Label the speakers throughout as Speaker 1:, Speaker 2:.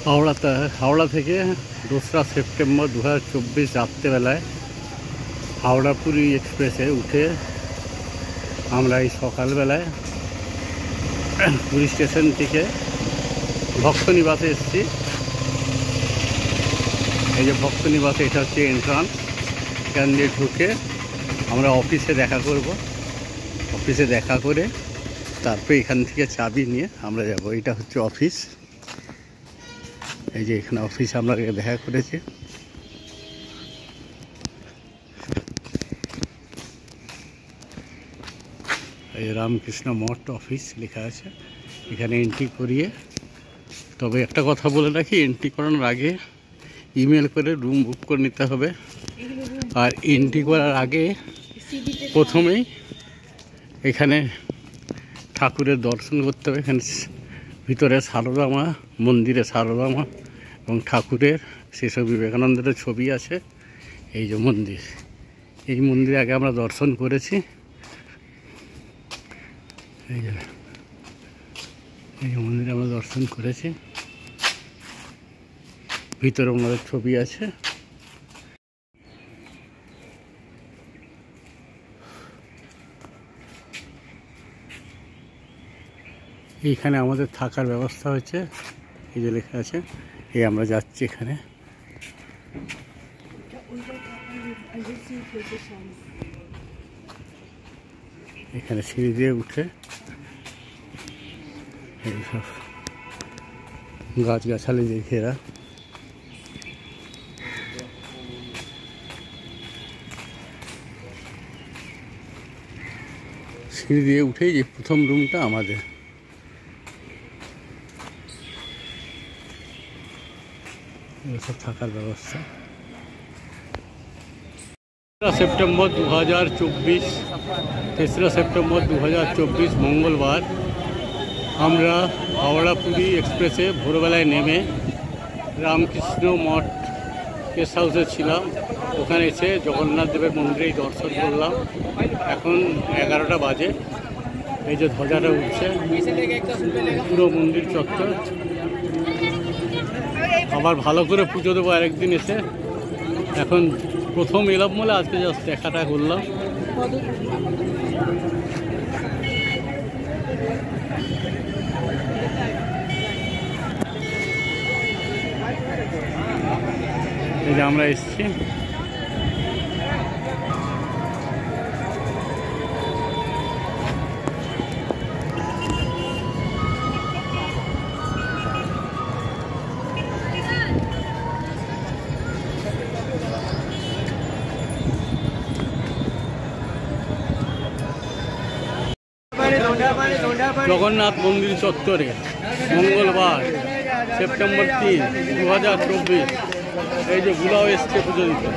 Speaker 1: হাওড়া থেকে 2রা সেপ্টেম্বর 2024 রাত্রেবেলায় হাওড়া পুরী এক্সপ্রেসে উঠে আমরা এই সকালবেলায় পুরী স্টেশন থেকে ভক্তনিবাসে এসেছি। এই যে ভক্তনিবাসে, এটা হচ্ছে এন্ট্রান্স। এখান দিয়ে ঢুকে আমরা অফিসে দেখা করব। অফিসে দেখা করে তারপরে এখান থেকে চাবি নিয়ে আমরা যাব। এটা হচ্ছে অফিস। এই যে এখানে অফিস আমরা দেখা করেছি। এই রামকৃষ্ণ মঠ অফিস লেখা আছে। এখানে এন্ট্রি করিয়ে, তবে একটা কথা বলে রাখি, এন্ট্রি করানোর আগে ইমেল করে রুম বুক করে নিতে হবে। আর এন্ট্রি করার আগে প্রথমেই এখানে ঠাকুরের দর্শন করতে হবে। এখানে ভিতরে সারদা মা, মন্দিরে সারদা মা এবং ঠাকুরের সেসব বিবেকানন্দের ছবি আছে। এই যে মন্দির, এই মন্দিরে আগে আমরা দর্শন করেছি। এই যে মন্দিরে আমরা দর্শন করেছি, ভিতরে ওনাদের ছবি আছে। এইখানে আমাদের থাকার ব্যবস্থা হয়েছে, এই যে লেখা আছে। এই আমরা যাচ্ছি এখানে। এখানে সিঁড়ি দিয়ে উঠে এইসব গাছগাছালি দিয়ে ঘেরা। সিঁড়ি দিয়ে উঠেই যে প্রথম রুমটা আমাদের। এসব থাকার ব্যবস্থা। সেপ্টেম্বর 2024, 3রা সেপ্টেম্বর 2024 মঙ্গলবার আমরা হাওড়া পুরী এক্সপ্রেসে ভোরবেলায় নেমে রামকৃষ্ণ মঠ গেস্ট হাউসে ছিলাম। ওখানে এসে জগন্নাথ দেবের মন্দিরেই দর্শন করলাম। এখন 11টা বাজে। এই যে ধ্বজাটা উঠছে, পুরো মন্দির চত্বর। আবার ভালো করে পুজো দেবো আরেকদিন এসে। এখন প্রথম এলাম বলে আজকে জাস্ট দেখাটা করলাম। এই যে আমরা এসেছি। জগন্নাথ মন্দির চত্বরে মঙ্গলবার সেপ্টেম্বর 3, 2024। এই যে গুলাও এসছে পুজো দিতে।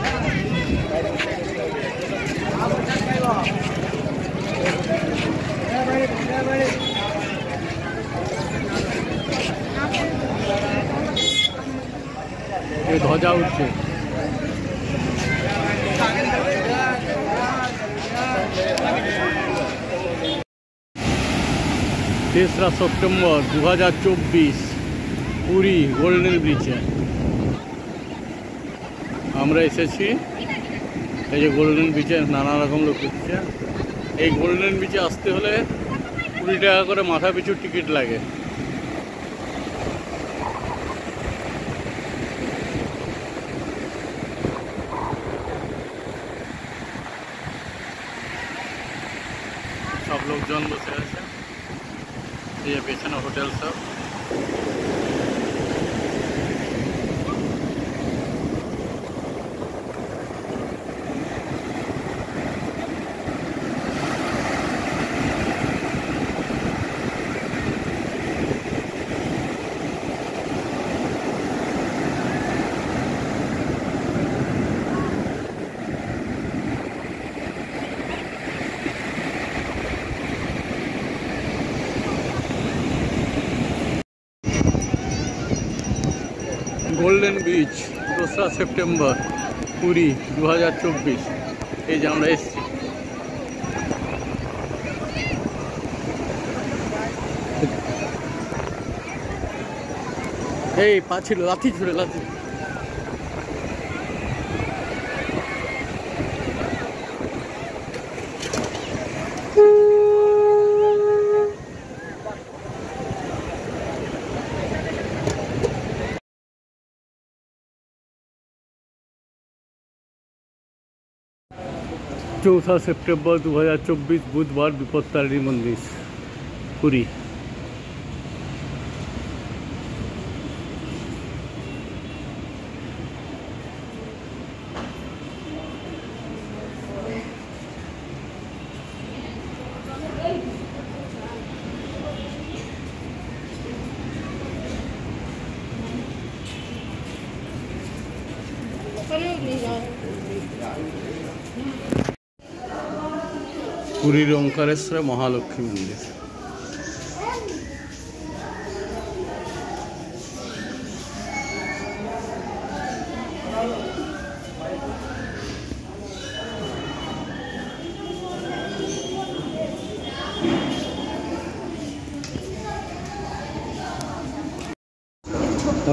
Speaker 1: এই ধ্বজা উঠছে। 3রা সেপ্টেম্বর 2024 পুরী গোল্ডেন ব্রিজে আমরা এসেছি। এই যে গোল্ডেন ব্রিজে নানা রকম লোক এসেছে। এই গোল্ডেন ব্রিজে আসতে হলে 20 টাকা করে মাথা পিছু টিকিট লাগে। সব লোকজন বসে আছে। এই যে পেছনে হোটেল সব। গোল্ডেন ব্রিজ 2রা সেপ্টেম্বর পুরী 2024। এই যে আমরা এসেছি। এই পা ছিল, লাথি ছুড়ে লাথি। चौथा सेप्टेम्बर 2024 बुधवार विपत्तारिणी मंदिर पुरी। पुरीर ओंकारेश्वर महालक्ष्मी मंदिर।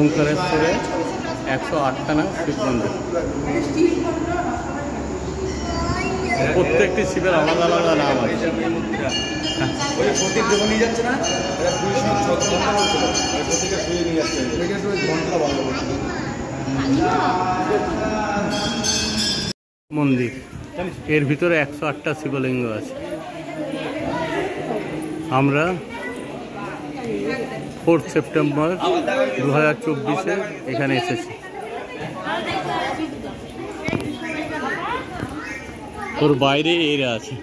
Speaker 1: ओंकारेश्वरे 108खाना शिव मंदिर। প্রত্যেকটি শিবের আলাদা আলাদা নাম আছে। মন্দির এর ভিতরে 108টা শিবলিঙ্গ আছে। আমরা 4 সেপ্টেম্বর 2024-এ এখানে এসেছি। ওর বাইরে এরা আছে।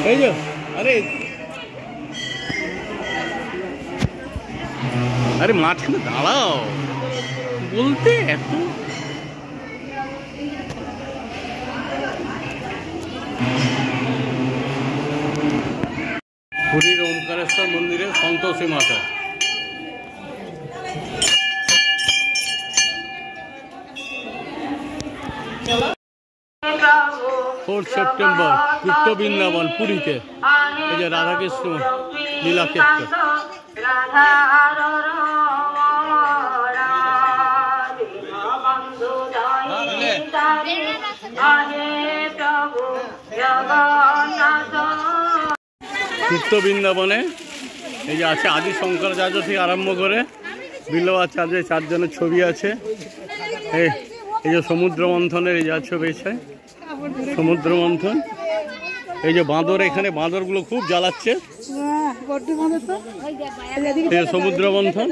Speaker 1: এই যে আরে মাঝখানে দাঁড়াও বলতে এত। পুরীর ওমকারেশ্বর মন্দিরে সন্তোষী মাতা। 4 সেপ্টেম্বর গুপ্ত বৃন্দাবন পুরীতে। এই যে রাধাকৃষ্ণ লীলাক্ষেত্র। গুপ্ত বৃন্দাবনে এই যে আছে আদি শঙ্করাচার্য থেকে আরম্ভ করে বিল্লবাচার্যের 4 জনের ছবি আছে। এই যে সমুদ্র মন্থনের এই যা ছবি আছে সমুদ্র মন্থন। এই যে বাঁদর, এখানে বাঁদরগুলো খুব জ্বালাচ্ছে। এই সমুদ্র মন্থন,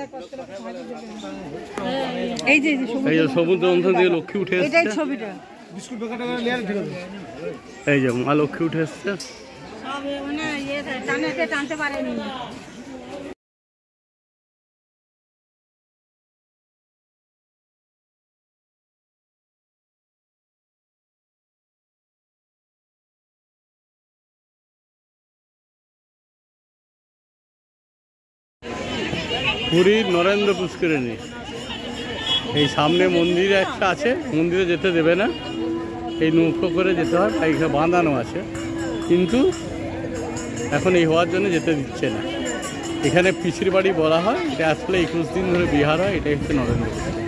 Speaker 1: এই যে সমুদ্র মন্থন দিয়ে লক্ষ্মী উঠে এসছে। এই যে মা লক্ষ্মী উঠে এসছে। পুরীর নরেন্দ্র পুষ্করিণী এই সামনে মন্দিরে একটা আছে, মন্দিরে যেতে দেবে না, এই নৌকো করে যেতে হয়, তাই বাঁধানো আছে, কিন্তু এখন এই হওয়ার জন্য যেতে দিচ্ছে না। এখানে পিসির বাড়ি বলা হয়, এটা আসলে 21 দিন ধরে বিহার হয়, এটাই হচ্ছে নরেন্দ্র পুষ্করিণী।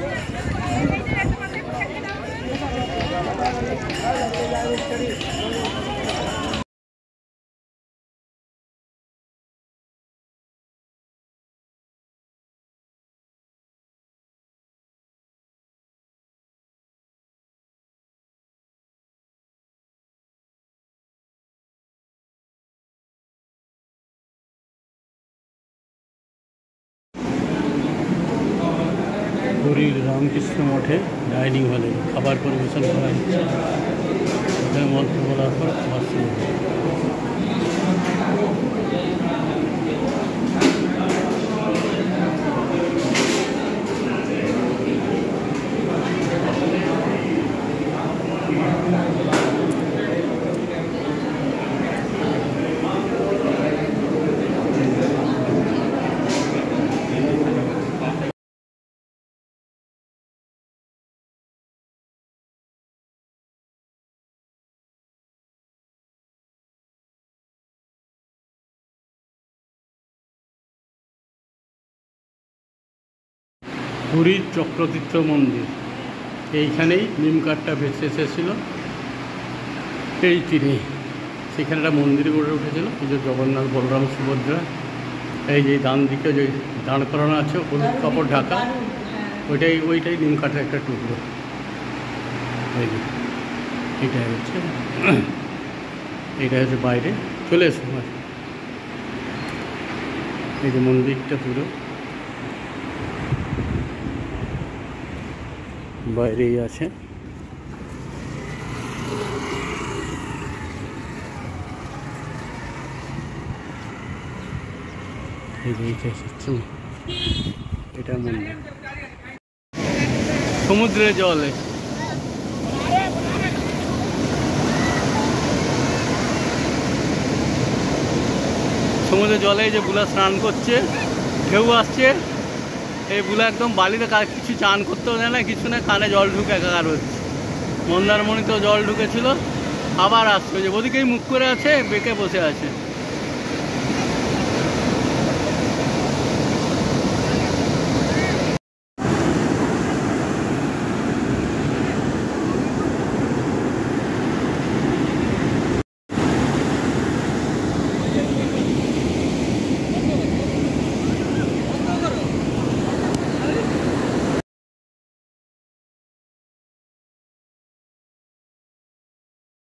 Speaker 1: পুরীর রামকৃষ্ণ মঠে ডাইনিং হলে খাবার পরিবেশন করা হচ্ছে। এখানে মন্ত্র বলার পর খাবার শুরু। পুরীর চক্রতীর্থ মন্দির, এইখানেই নিম কাঠটা ভেসে এসেছিল এই তীরেই। সেখানে একটা মন্দির গড়ে উঠেছিল, এই যে জগন্নাথ বলরাম সুভদ্রা। এই যে ডান দিকে যে দাঁড় করানো আছে হলুদ কাপড় ঢাকা, ওইটাই নিম কাঠের একটা টুকরো। এই যে এইটা হচ্ছে বাইরে চলে এসো। এই যে মন্দিরটা পুরো বাইরেই আছে। এটা মন্দির, সমুদ্রের জলে যে বুলা স্নান করছে, ঢেউ আসছে, এই বুলা একদম বালিতে কিছু চান করতেও দেয় না, কিছু না, কানে জল ঢুকে একাকার হচ্ছে। মন্দারমণিতেও জল ঢুকেছিল, আবার আসছে, যে ওদিকেই মুখ করে আছে, বেঁকে বসে আছে।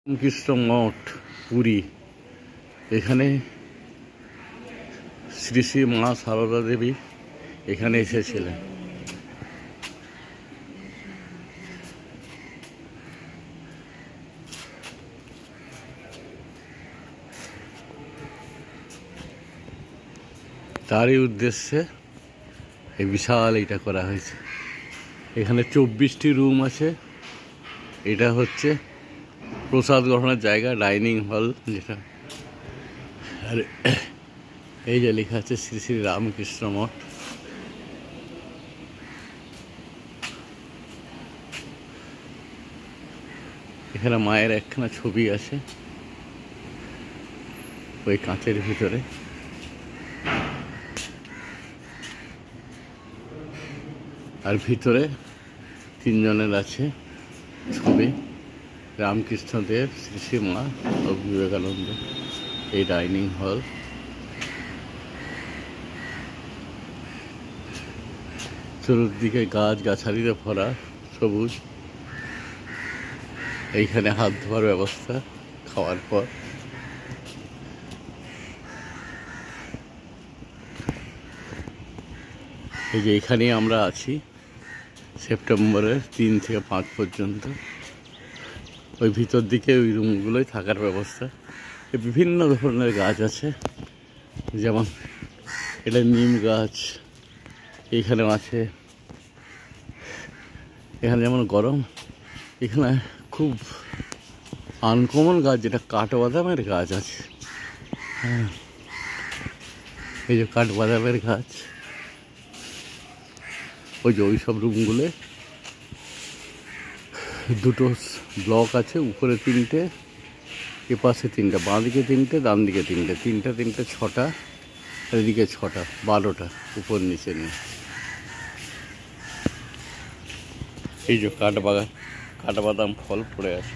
Speaker 1: রামকৃষ্ণ মঠ পুরী, এখানে শ্রী শ্রী মা সারদা দেবী এখানে এসেছিলেন। তারই উদ্দেশ্যে এই বিশাল এইটা করা হয়েছে। এখানে 24টি রুম আছে। এটা হচ্ছে প্রসাদ গ্রহণের জায়গা, ডাইনিং হল যেটা। আর এই যে লেখা আছে শ্রী শ্রী রামকৃষ্ণ মঠ। এখানে মায়ের একখানা ছবি আছে ওই কাঁচের ভিতরে। আর ভিতরে 3 জনের আছে ছবি, রামকৃষ্ণদেব, শ্রী শ্রী মা ও বিবেকানন্দ। এই ডাইনিং হল, চতুর্দিকে গাছ গাছালিতে ভরা সবুজ। এইখানে হাত ধোয়ার ব্যবস্থা খাওয়ার পর। এই যে এখানেই আমরা আছি সেপ্টেম্বরের 3 থেকে 5 পর্যন্ত। ওই ভিতর দিকে ওই রুমগুলোই থাকার ব্যবস্থা। বিভিন্ন ধরনের গাছ আছে, যেমন এটা নিম গাছ এইখানেও আছে। এখানে যেমন গরম, এখানে খুব আনকমন গাছ যেটা কাঠবাদামের গাছ আছে। হ্যাঁ, এই যে কাঠবাদামের গাছ। ওই যে ওই সব রুমগুলো 2টো ব্লক আছে, উপরে 3টে, এপাশে 3টা, বাঁ দিকে 3টে, ডান দিকে 3টে, 3টে 6টা, এদিকে 6টা, 12টা উপর নিচে নিয়ে। এই যে কাঠবাদাম ফল পড়ে আছে।